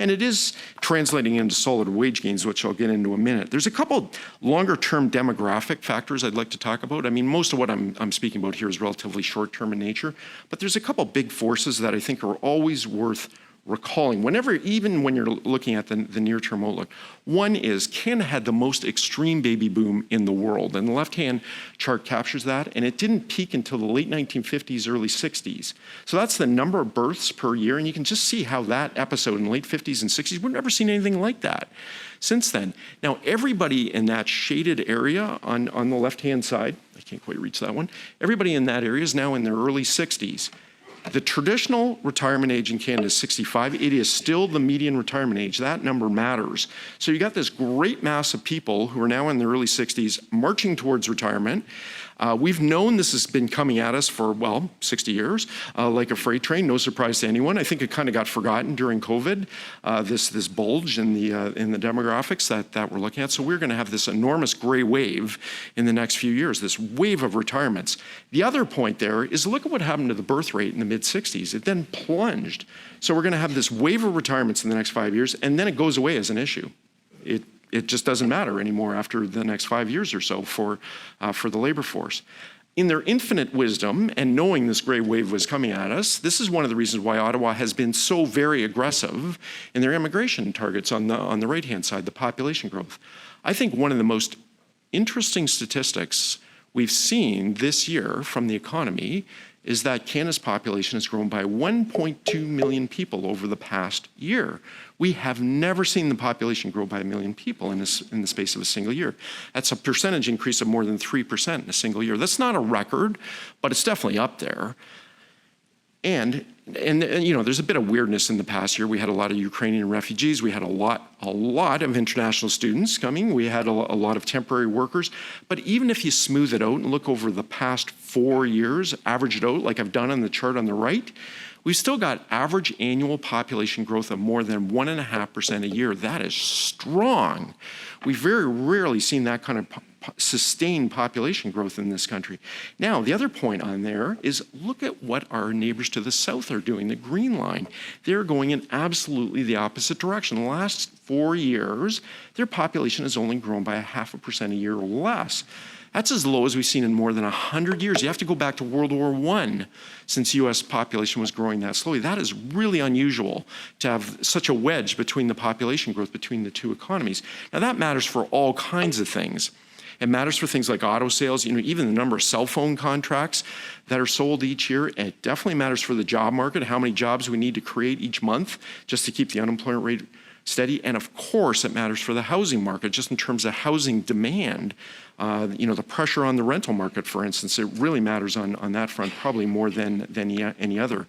And it is translating into solid wage gains, which I'll get into in a minute. There's a couple longer-term demographic factors I'd like to talk about. I mean, most of what I'm speaking about here is relatively short-term in nature, but there's a couple big forces that I think are always worth recalling, even when you're looking at the near-term outlook. One is Canada had the most extreme baby boom in the world, and the left-hand chart captures that, and it didn't peak until the late 1950s, early 60s. So that's the number of births per year, and you can just see how that episode in the late 50s and 60s, we've never seen anything like that since then. Now, everybody in that shaded area on the left-hand side, I can't quite reach that one, everybody in that area is now in their early 60s. The traditional retirement age in Canada is 65. It is still the median retirement age. That number matters. So you got this great mass of people who are now in their early 60s marching towards retirement. We've known this has been coming at us for, 60 years, like a freight train, no surprise to anyone. I think it kind of got forgotten during COVID, this bulge in the demographics that we're looking at. So we're going to have this enormous gray wave in the next few years, this wave of retirements. The other point there is look at what happened to the birth rate in the mid-60s. It then plunged. So we're going to have this wave of retirements in the next 5 years, and then it goes away as an issue. It just doesn't matter anymore after the next 5 years or so for the labor force. In their infinite wisdom and knowing this gray wave was coming at us, this is one of the reasons why Ottawa has been so very aggressive in their immigration targets on the right-hand side, the population growth. I think one of the most interesting statistics we've seen this year from the economy is that Canada's population has grown by 1.2 million people over the past year. We have never seen the population grow by 1 million people in the space of a single year. That's a percentage increase of more than 3% in a single year. That's not a record, but it's definitely up there. And you know, there's a bit of weirdness in the past year. We had a lot of Ukrainian refugees. We had a lot of international students coming. We had a lot of temporary workers. But even if you smooth it out and look over the past 4 years, average it out like I've done on the chart on the right, we've still got average annual population growth of more than 1.5% a year. That is strong. We've very rarely seen that kind of sustained population growth in this country. Now, the other point on there is look at what our neighbors to the south are doing, the green line. They're going in absolutely the opposite direction. The last 4 years, their population has only grown by 0.5% a year or less. That's as low as we've seen in more than 100 years. You have to go back to World War I since U.S. population was growing that slowly. That is really unusual to have such a wedge between the population growth between the two economies. Now that matters for all kinds of things. It matters for things like auto sales, you know, even the number of cell phone contracts that are sold each year. It definitely matters for the job market, how many jobs we need to create each month just to keep the unemployment rate steady. And of course, it matters for the housing market, just in terms of housing demand. You know, the pressure on the rental market, for instance, it really matters on that front, probably more than any other.